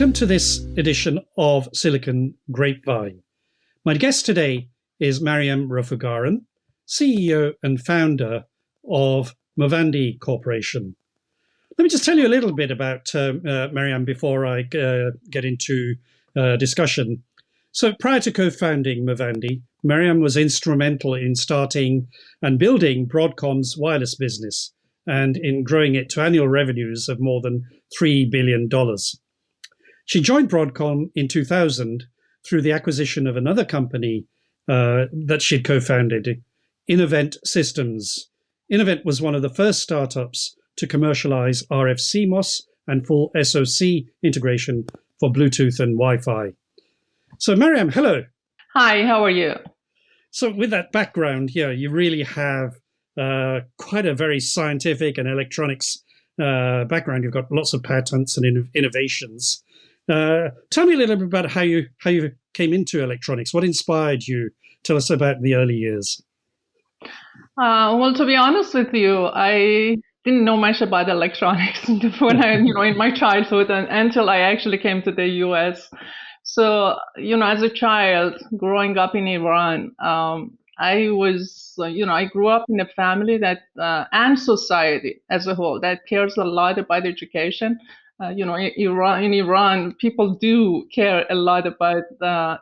Welcome to this edition of Silicon Grapevine. My guest today is Maryam Rofougaran, CEO and founder of Movandi Corporation. Let me just tell you a little bit about Maryam before I get into discussion. So prior to co-founding Movandi, Maryam was instrumental in starting and building Broadcom's wireless business and in growing it to annual revenues of more than $3 billion. She joined Broadcom in 2000 through the acquisition of another company that she'd co-founded, Innovent Systems. Innovent was one of the first startups to commercialize RF CMOS and full SoC integration for Bluetooth and Wi-Fi. So Maryam, hello. Hi, how are you? So with that background here, you really have quite a very scientific and electronics background. You've got lots of patents and innovations. Tell me a little bit about how you came into electronics. What inspired you? Tell us about the early years. Well, to be honest with you, I didn't know much about electronics when in my childhood until I actually came to the U.S. So, as a child growing up in Iran, I was, I grew up in a family that, and society as a whole, that cares a lot about education. In Iran, people do care a lot about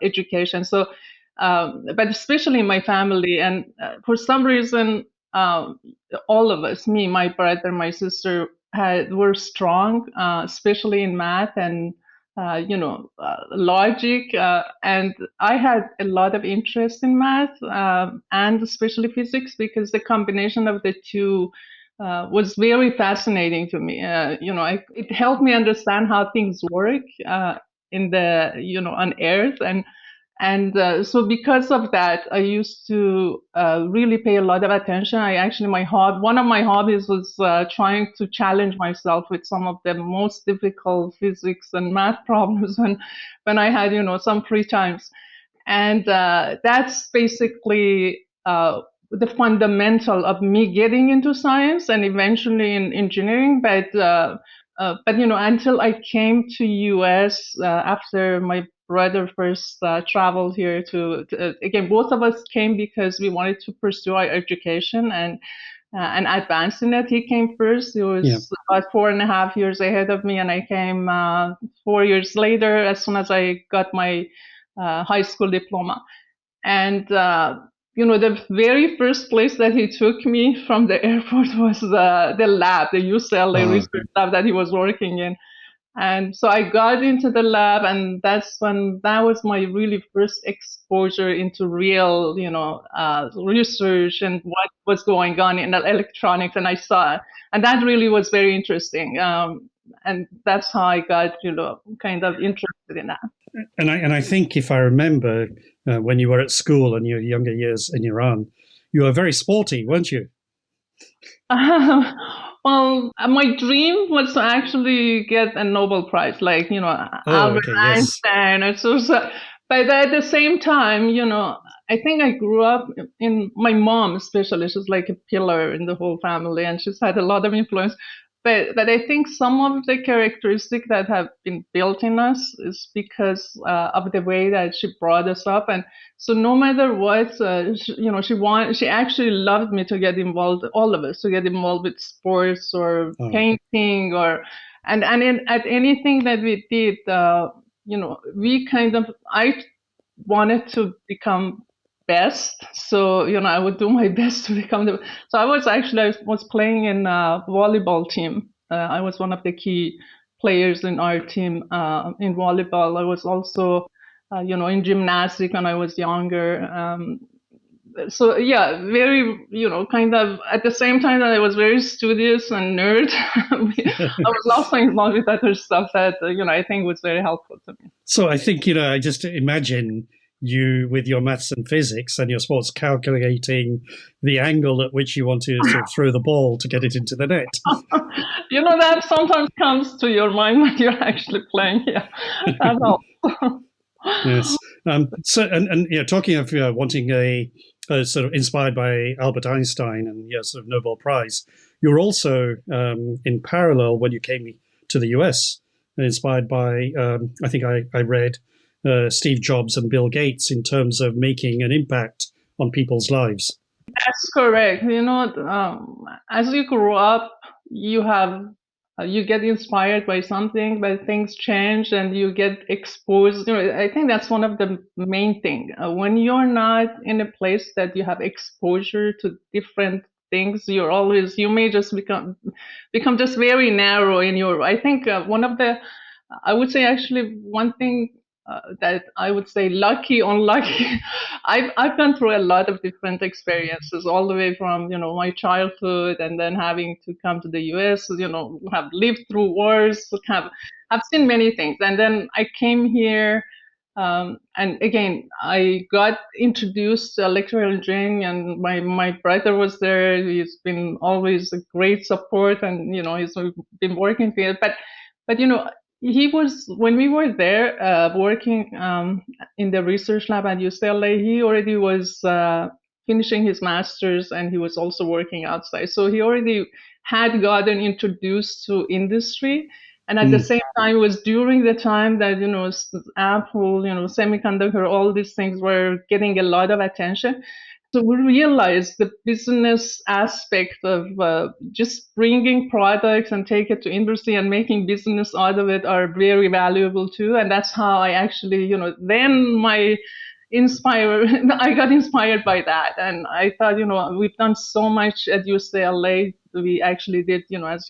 education. So, but especially in my family, and for some reason, all of us, me, my brother, my sister, were strong, especially in math and logic. And I had a lot of interest in math and especially physics because the combination of the two was very fascinating to me. It helped me understand how things work on Earth, and so because of that, I used to really pay a lot of attention. One of my hobbies was trying to challenge myself with some of the most difficult physics and math problems when I had some free times, and that's basically the fundamental of me getting into science and eventually in engineering. But until I came to US after my brother first traveled here again, both of us came because we wanted to pursue our education and advance in it. He came first. He was about 4.5 years ahead of me, and I came 4 years later as soon as I got my high school diploma. And the very first place that he took me from the airport was the lab, the UCLA research lab that he was working in. And so I got into the lab, and that was my really first exposure into real, research and what was going on in electronics. And I saw it, and that really was very interesting. And that's how I got, kind of interested in that. And I think if I remember when you were at school and your younger years in Iran, you were very sporty, weren't you? Well, my dream was to actually get a Nobel Prize, like, Albert Einstein. Yes. But at the same time, I think I grew up in my mom, especially. She's like a pillar in the whole family, and she's had a lot of influence. But I think some of the characteristics that have been built in us is because of the way that she brought us up. And so no matter what, she actually loved me to get involved, all of us, to get involved with sports or painting at anything that we did, I wanted to become best. So, I would do my best to become so I was playing in a volleyball team. I was one of the key players in our team in volleyball. I was also, in gymnastics when I was younger. So yeah, very, kind of at the same time that I was very studious and nerd, I was also involved with other stuff that, I think was very helpful to me. So I think, I just imagine you with your maths and physics and your sports calculating the angle at which you want to sort of throw the ball to get it into the net. That sometimes comes to your mind when you're actually playing. Yeah, that helps. Yes. So, and talking of wanting a sort of inspired by Albert Einstein and sort of Nobel Prize, you're also in parallel when you came to the US inspired by, I think I read Steve Jobs and Bill Gates in terms of making an impact on people's lives. That's correct. As you grow up, you get inspired by something, but things change and you get exposed. I think that's one of the main thing. When you're not in a place that you have exposure to different things, you may just become just very narrow in your. I think I would say actually one thing that I would say lucky, unlucky. I've gone through a lot of different experiences, all the way from my childhood, and then having to come to the U.S. Have lived through wars, have seen many things, and then I came here. And again, I got introduced to electrical engineering, and my brother was there. He's been always a great support, and he's been working here. But he was, when we were there working in the research lab at UCLA, he already was finishing his master's, and he was also working outside. So he already had gotten introduced to industry. And at the same time, it was during the time that, Apple, semiconductor, all these things were getting a lot of attention. So we realized the business aspect of just bringing products and take it to industry and making business out of it are very valuable too. And that's how I actually, then I got inspired by that. And I thought, we've done so much at UCLA. We actually did, as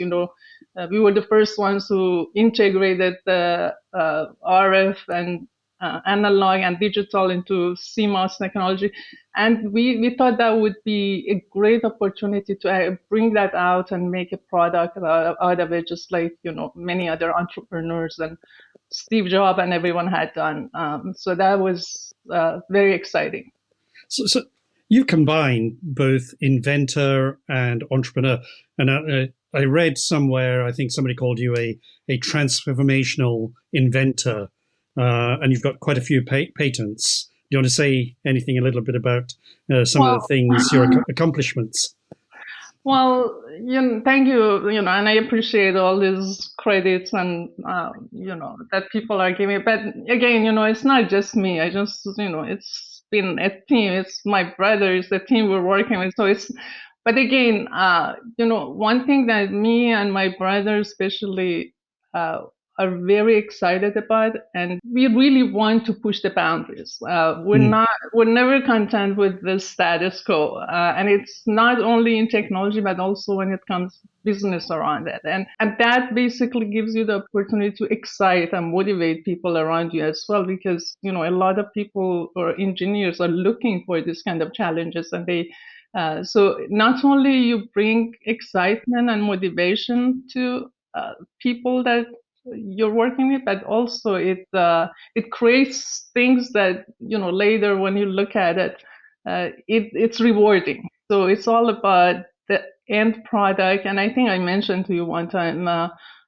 we were the first ones who integrated the RF and analog and digital into CMOS technology. And we thought that would be a great opportunity to bring that out and make a product out of it, just like, many other entrepreneurs and Steve Jobs and everyone had done. So that was very exciting. So you combine both inventor and entrepreneur. And I read somewhere, I think somebody called you a transformational inventor. And you've got quite a few patents. Do you want to say anything a little bit about some of the things, your accomplishments? Well, thank you, and I appreciate all these credits and, that people are giving. But again, it's not just me. It's been a team. It's my brother. It's the team we're working with. But again, one thing that me and my brother especially are very excited about, and we really want to push the boundaries. We're never content with the status quo, and it's not only in technology but also when it comes to business around it, and that basically gives you the opportunity to excite and motivate people around you as well, because a lot of people or engineers are looking for this kind of challenges, and so not only you bring excitement and motivation to people that you're working with, but also it creates things that later when you look at it, it's rewarding. So it's all about the end product. And I think I mentioned to you one time,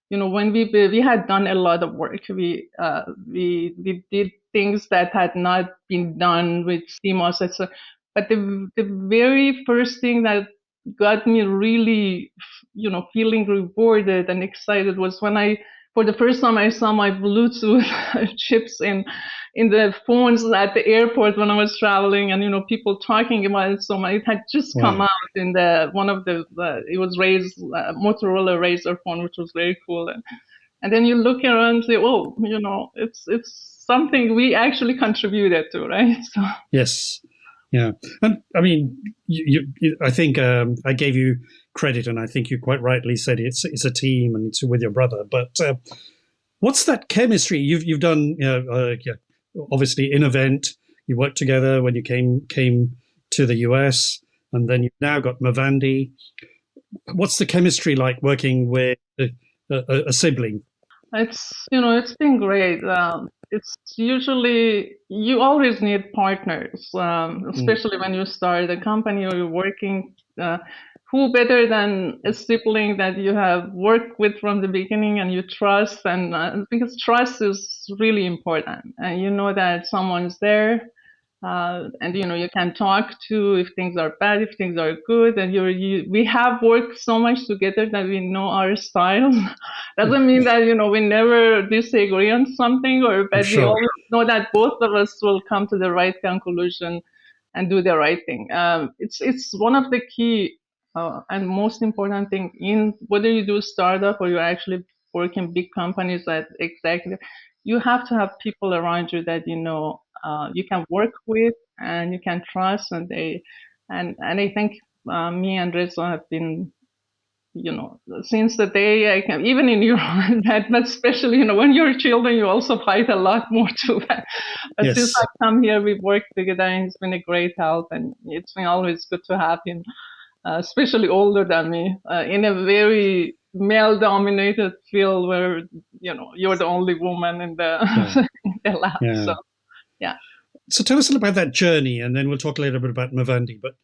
when we had done a lot of work, we did things that had not been done with CMOS, etc. But the very first thing that got me really, feeling rewarded and excited was when for the first time I saw my Bluetooth chips in the phones at the airport when I was traveling, and people talking about it so much. It had just come out in it was Motorola Razr phone, which was very cool. And then you look around and say, oh, it's something we actually contributed to, right? So. Yes. Yeah. And I mean, I think I gave you credit, and I think you quite rightly said it's a team and it's with your brother. But what's that chemistry you've done? Obviously, in event, you worked together when you came to the US, and then you've now got Movandi. What's the chemistry like working with a sibling? It's been great. It's usually, you always need partners, especially when you start a company or you're working. Who better than a sibling that you have worked with from the beginning and you trust, and because trust is really important, and you know that someone's there and you can talk to if things are bad, if things are good, and we have worked so much together that we know our styles. Doesn't mean that we never disagree on something, but we Sure. always know that both of us will come to the right conclusion and do the right thing. It's one of the key and most important thing in whether you do startup or you actually work in big companies as executive. You have to have people around you that you can work with and you can trust, and I think me and Reza have been since the day I came, even in Iran, but especially, when you're children, you also fight a lot more too. But since Yes. I've come here, we've worked together and he's been a great help. And it's been always good to have him, especially older than me, in a very male dominated field where, you're the only woman in the, Yeah. in the lab. Yeah. So, yeah. So tell us a little about that journey, and then we'll talk a little bit about Movandi. But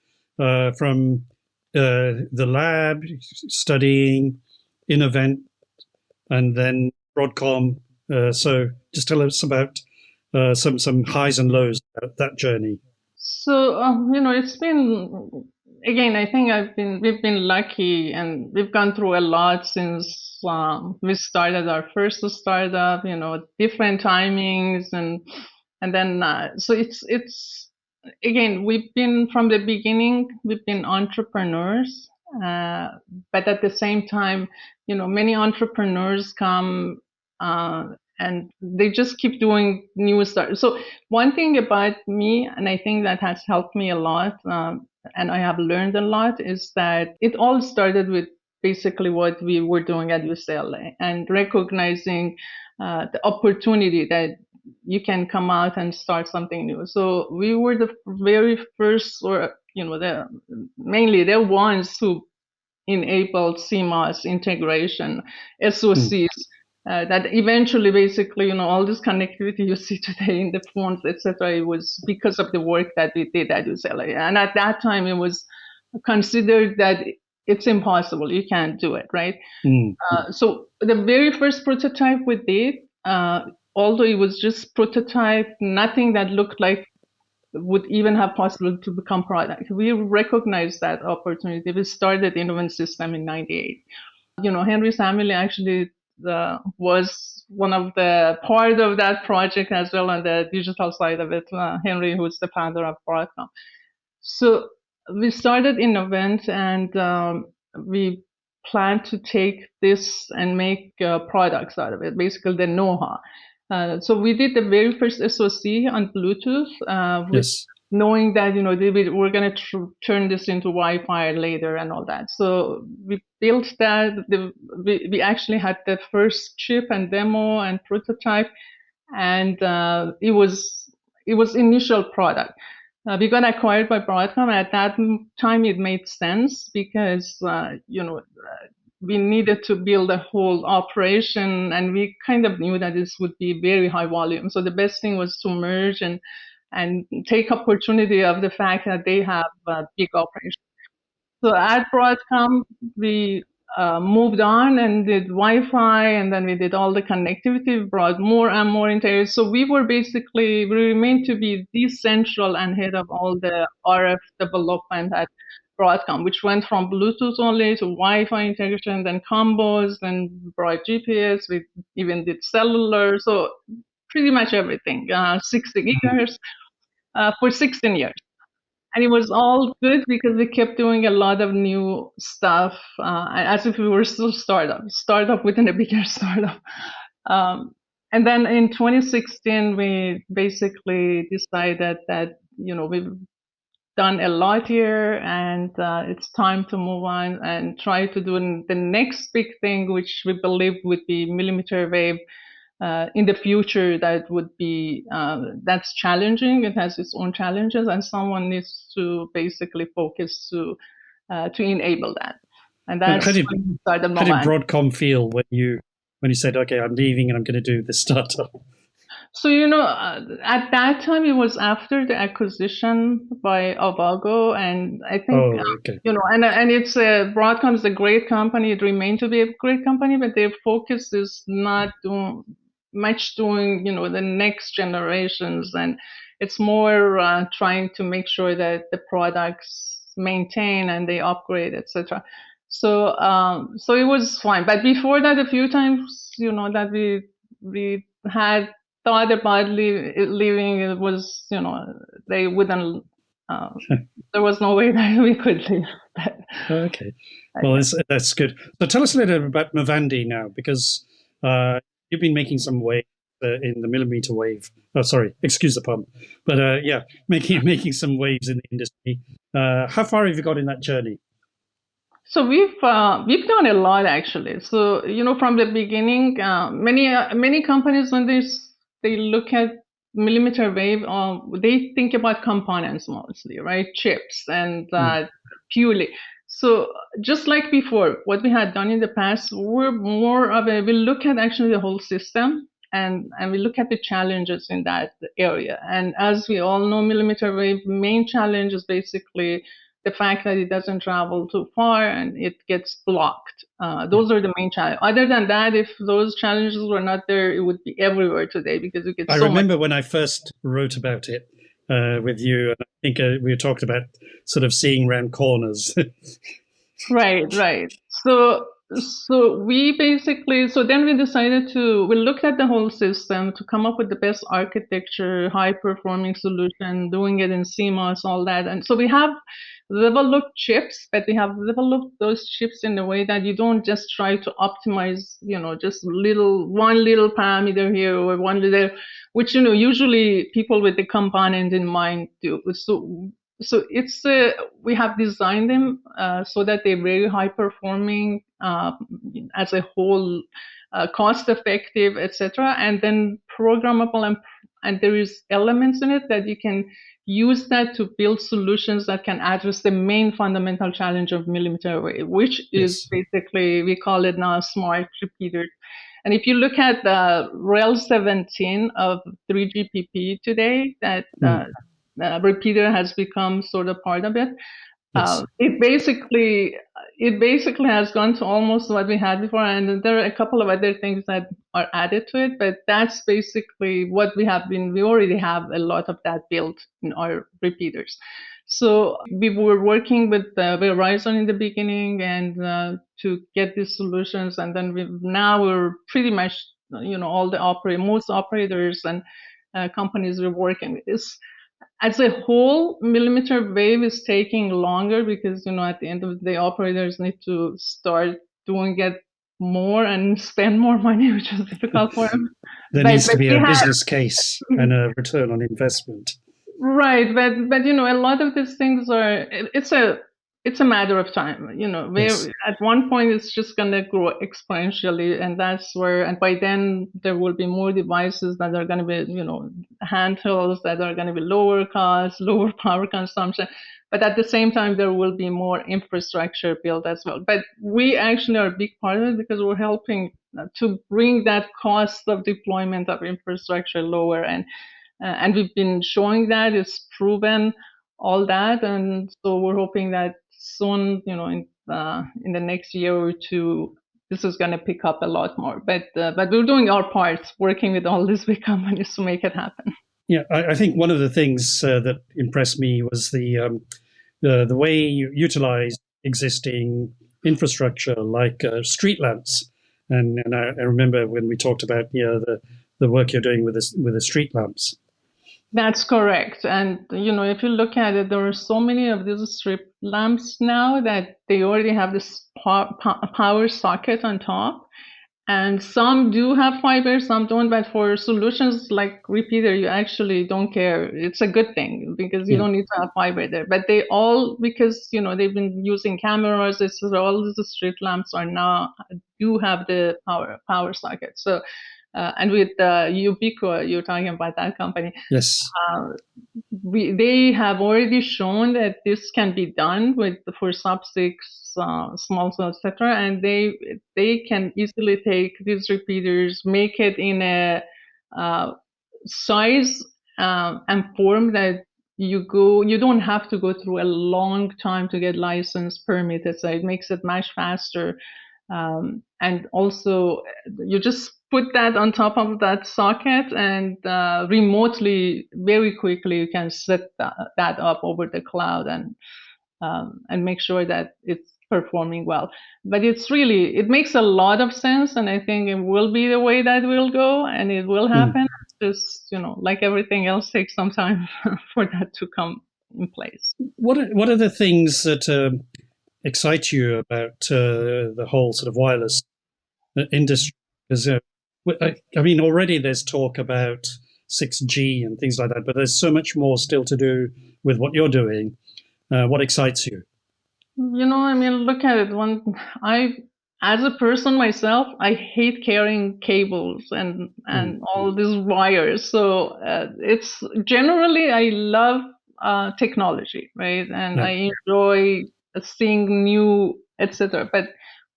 from the lab, studying, in event, and then Broadcom. So just tell us about some highs and lows about that journey. So, it's been, again, I think we've been lucky and we've gone through a lot since we started our first startup, different timings and then, so again, we've been from the beginning, we've been entrepreneurs, but at the same time, many entrepreneurs come, and they just keep doing new stuff. So one thing about me, and I think that has helped me a lot, and I have learned a lot, is that it all started with basically what we were doing at UCLA and recognizing the opportunity that you can come out and start something new. So we were the very first, or mainly the ones who enabled CMOS integration, Mm. SoCs, that eventually, basically, all this connectivity you see today in the phones, etc., it was because of the work that we did at UCLA. And at that time, it was considered that it's impossible. You can't do it, right? Mm. So the very first prototype we did, although it was just prototype, nothing that looked like would even have possible to become product. We recognized that opportunity. We started Innovent System in '98. Henry's family actually was one of the part of that project as well on the digital side of it. Henry, who's the founder of Broadcom. So we started Innovent and we plan to take this and make products out of it, basically the know-how. So we did the very first SoC on Bluetooth with Yes. knowing that we're going to turn this into Wi-Fi later and all that. So we built that. We actually had the first chip and demo and prototype, and it was initial product. We got acquired by Broadcom. At that time, it made sense because we needed to build a whole operation, and we kind of knew that this would be very high volume. So the best thing was to merge and take opportunity of the fact that they have a big operation. So at Broadcom, we moved on and did Wi-Fi, and then we did all the connectivity, brought more and more integrators. So we remained to be the central and head of all the RF development at Broadcom, which went from Bluetooth only to Wi-Fi integration, then combos, then brought GPS. We even did cellular. So pretty much everything, 60 gigahertz for 16 years. And it was all good because we kept doing a lot of new stuff, as if we were still startup within a bigger startup. And then in 2016, we basically decided that we've done a lot here, and it's time to move on and try to do the next big thing, which we believe would be millimeter wave in the future. That would be that's challenging. It has its own challenges, and someone needs to basically focus to enable that. And And that's when we started how did Movandi. Broadcom feel when you said, "Okay, I'm leaving and I'm going to do this startup"? So at that time it was after the acquisition by Avago, and I think Oh, okay. and it's Broadcom is a great company. It remained to be a great company, but their focus is not doing the next generations, and It's more trying to make sure that the products maintain and they upgrade, etc. So it was fine. But before that, a few times, that we had thought about leaving. It was, they wouldn't. There was no way that we could leave. Okay, well, that's good. So tell us a little bit about Movandi now, because you've been making some waves in the millimeter wave. Oh, sorry, excuse the pun, but yeah, making some waves in the industry. How far have you got in that journey? So we've done a lot, actually. So from the beginning, many companies, when they look at millimeter wave, they think about components mostly, right? Chips and purely. So just like before, what we had done in the past, we're more of we look at actually the whole system, and we look at the challenges in that area. And as we all know, millimeter wave main challenge is basically the fact that it doesn't travel too far and it gets blocked. Those are the main challenges. Other than that, if those challenges were not there, it would be everywhere today, because we get I so remember much. when I first wrote about it with you, and I think we talked about sort of seeing round corners. Right. So we basically, so then we decided we looked at the whole system to come up with the best architecture, high performing solution, doing it in CMOS, all that. And so we have developed chips, but we have developed those chips in a way that you don't just try to optimize, just one little parameter here or one little, which, usually people with the component in mind do. So it's we have designed them so that they're very high performing as a whole, cost effective, etc. And then programmable, and there is elements in it that you can use that to build solutions that can address the main fundamental challenge of millimeter wave, which is basically, we call it now smart repeaters. And if you look at the REL 17 of 3GPP today, that repeater has become sort of part of it. It basically has gone to almost what we had before, and there are a couple of other things that are added to it, but that's basically what we already have a lot of that built in our repeaters. So we were working with Verizon in the beginning, and to get these solutions, and then we're pretty much, all the most operators and companies we're working with. As a whole, millimeter wave is taking longer because, at the end of the day, operators need to start doing it more and spend more money, which is difficult for them. There needs to be a business case and a return on investment. Right, but a lot of these things it's a matter of time. Where at one point it's just gonna grow exponentially, and and by then there will be more devices that are gonna be, handhelds that are gonna be lower cost, lower power consumption. But at the same time, there will be more infrastructure built as well. But we actually are a big part of it because we're helping to bring that cost of deployment of infrastructure lower, and we've been showing that it's proven all that, and so we're hoping that soon, in the next year or two, this is going to pick up a lot more. But we're doing our part, working with all these big companies to make it happen. Yeah, I think one of the things that impressed me was the way you utilize existing infrastructure like street lamps, and I remember when we talked about the work you're doing with the street lamps. That's correct. And, if you look at it, there are so many of these strip lamps now that they already have this power socket on top. And some do have fiber, some don't. But for solutions like repeater, you actually don't care. It's a good thing because you don't need to have fiber there. But they all, because, they've been using cameras, all these street lamps do have the power socket. So, and with Ubiqua, you're talking about that company. Yes. They have already shown that this can be done for sub-6 small cells, etc., and they can easily take these repeaters, make it in a size and form that you don't have to go through a long time to get license permitted. So it makes it much faster And also, you just put that on top of that socket, and remotely, very quickly, you can set that up over the cloud and make sure that it's performing well. But it makes a lot of sense, and I think it will be the way that will go, and it will happen. Just, like everything else, takes some time for that to come in place. What are the things that excite you about the whole sort of wireless industry? Because I mean, already there's talk about 6G and things like that, but there's so much more still to do with what you're doing. What excites you? I mean, look at it. As a person myself, I hate carrying cables and all these wires. So it's generally, I love technology, right? And I enjoy seeing new, etc. But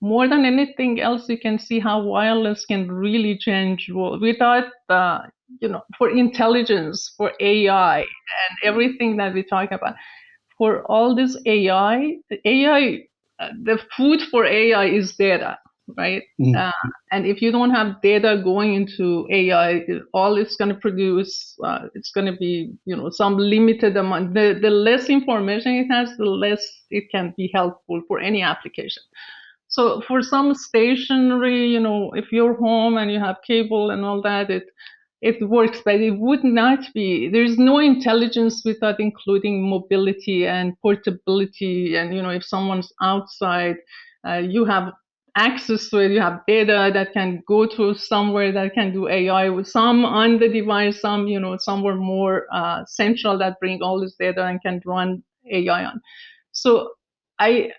more than anything else, you can see how wireless can really change without, for intelligence, for AI, and everything that we talk about. For all this AI, the food for AI is data, right? And if you don't have data going into AI, all it's going to produce, it's going to be, some limited amount. The less information it has, the less it can be helpful for any application. So for some stationary, if you're home and you have cable and all that, it works, but it would not be. There's no intelligence without including mobility and portability. And, if someone's outside, you have access to it. You have data that can go to somewhere that can do AI with some on the device, some, somewhere more central that bring all this data and can run AI on. So I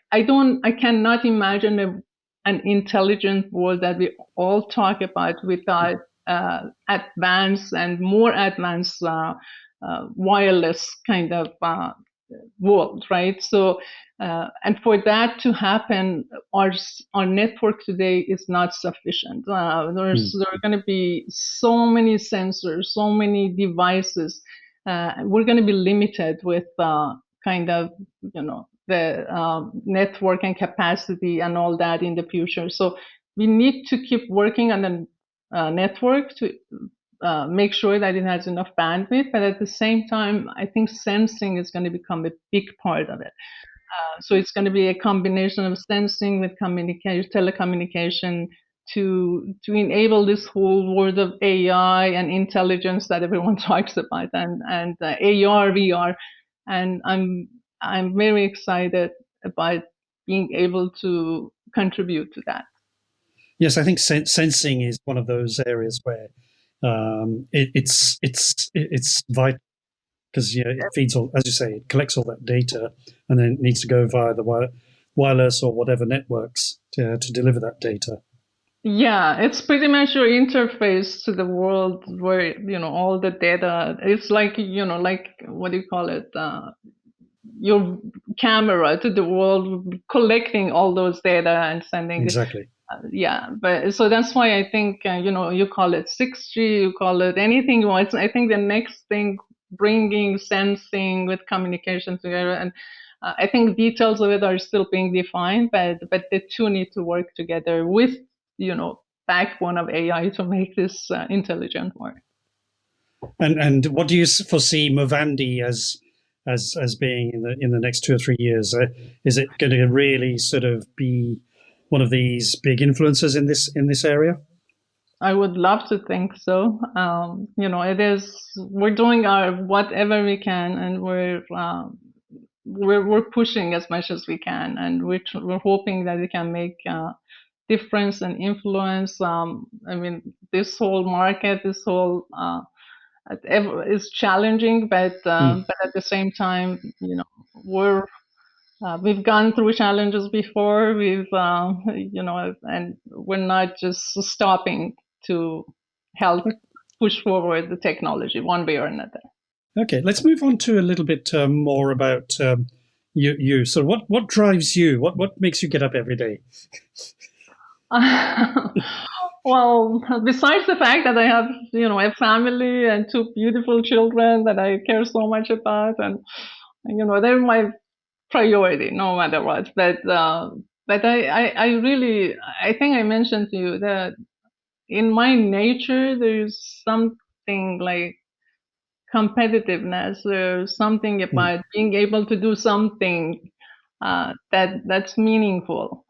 cannot imagine an intelligent world that we all talk about without advanced and more advanced wireless kind of world, right? So, and for that to happen, our network today is not sufficient. There are going to be so many sensors, so many devices. We're going to be limited with kind of, the network and capacity and all that in the future. So we need to keep working on the network to make sure that it has enough bandwidth, but at the same time, I think sensing is going to become a big part of it. So it's going to be a combination of sensing with communication, telecommunication, to enable this whole world of AI and intelligence that everyone talks about, and AR, VR, and I'm very excited about being able to contribute to that. Yes, I think sensing is one of those areas where it's vital, because it feeds all, as you say, it collects all that data, and then it needs to go via the wireless or whatever networks to deliver that data. Yeah, it's pretty much your interface to the world where, all the data, it's like, like, what do you call it? Your camera to the world, collecting all those data and sending. Exactly. Yeah, but so that's why I think, you call it 6G, you call it anything you want. I think the next thing, bringing sensing with communication together, and I think details of it are still being defined, but the two need to work together with, backbone of AI to make this intelligent work. And what do you foresee Movandi as being in the next 2 or 3 years? Is it going to really sort of be one of these big influencers in this area? I would love to think so. It is. We're doing our whatever we can, and we're pushing as much as we can, and we're hoping that we can make difference and influence. I mean, this whole market, this whole is challenging, but at the same time, we've gone through challenges before. We've, and we're not just stopping to help push forward the technology one way or another. Okay, let's move on to a little bit more about you. So, what drives you? What makes you get up every day? Well, besides the fact that I have, a family and 2 beautiful children that I care so much about, and they're my priority no matter what. But But I really, I think I mentioned to you that in my nature, there's something like competitiveness or something Mm. about being able to do something that's meaningful,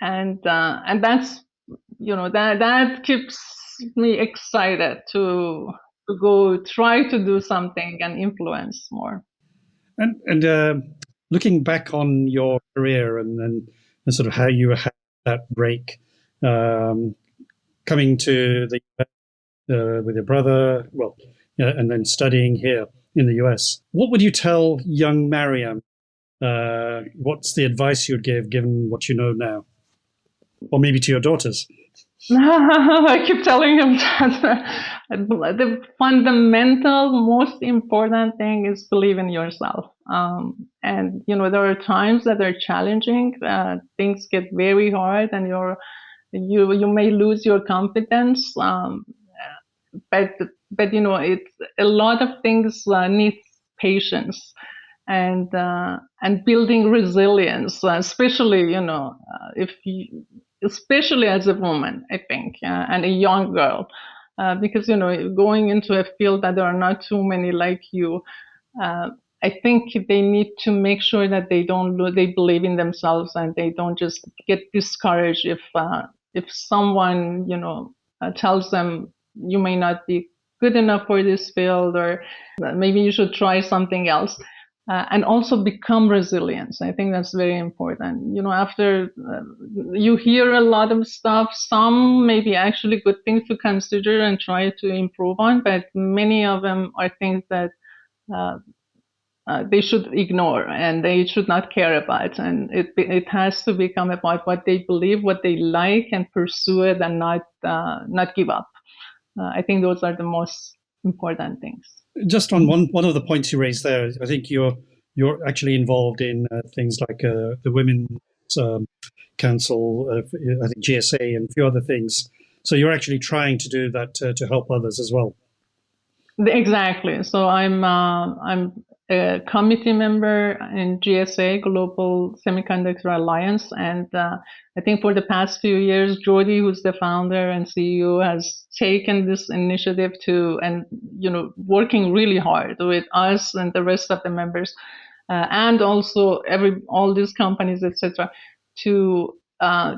and that's, that keeps me excited to go try to do something and influence more. And looking back on your career and sort of how you had that break, um, coming to the with your brother, well, yeah, and then studying here in the US, what would you tell young Maryam? What's the advice you'd give, given what you know now, or maybe to your daughters? I keep telling him that the fundamental, most important thing is believe in yourself. And there are times that are challenging. Things get very hard, and you may lose your confidence. But it's a lot of things need patience and building resilience, especially if you, especially as a woman, I think, and a young girl, because going into a field that there are not too many like you. Uh, I think they need to make sure that they believe in themselves and they don't just get discouraged if someone tells them you may not be good enough for this field, or maybe you should try something else. And also become resilient. I think that's very important. After you hear a lot of stuff, some may be actually good things to consider and try to improve on, but many of them are things that uh, they should ignore and they should not care about. And it has to become about what they believe, what they like, and pursue it, and not give up. I think those are the most important things. Just on one of the points you raised there, I think you're actually involved in things like the Women's um, Council, I think GSA, and a few other things. So you're actually trying to do that to help others as well. Exactly. So I'm a committee member in GSA, Global Semiconductor Alliance, and I think for the past few years, Jody, who's the founder and CEO, has taken this initiative and working really hard with us and the rest of the members, and also all these companies, etc., to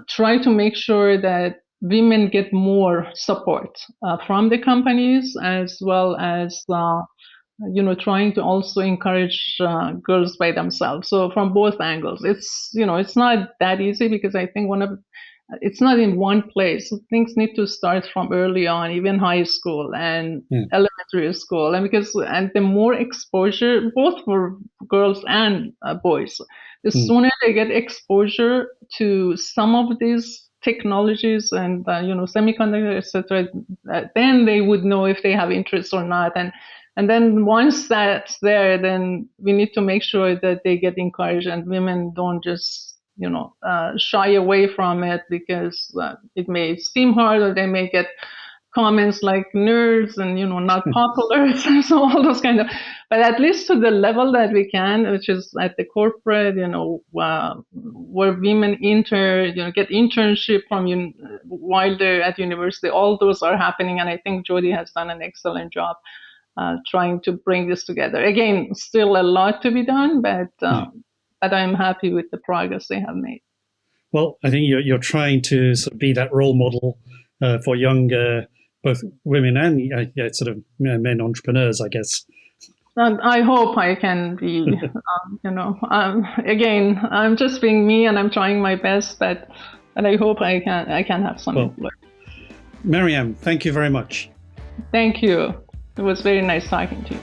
try to make sure that women get more support from the companies, as well as trying to also encourage girls by themselves. So from both angles, it's not that easy, because I think it's not in one place. Things need to start from early on, even high school and Yeah. elementary school, and the more exposure, both for girls and boys, the Mm. sooner they get exposure to some of these technologies and semiconductor, etc., then they would know if they have interest or not. And then once that's there, then we need to make sure that they get encouraged and women don't just shy away from it, because it may seem hard, or they may get comments like nerds and not popular. So all those kind of, but at least to the level that we can, which is at the corporate, where women get internship from while they're at university. All those are happening, and I think Jody has done an excellent job trying to bring this together. Again, still a lot to be done, Yeah. but I'm happy with the progress they have made. Well, I think you're trying to sort of be that role model for young, both women and sort of men entrepreneurs, I guess. And I hope I can be, again, I'm just being me and I'm trying my best, but I hope I can have some Well, influence. Maryam, thank you very much. Thank you. It was very nice talking to you.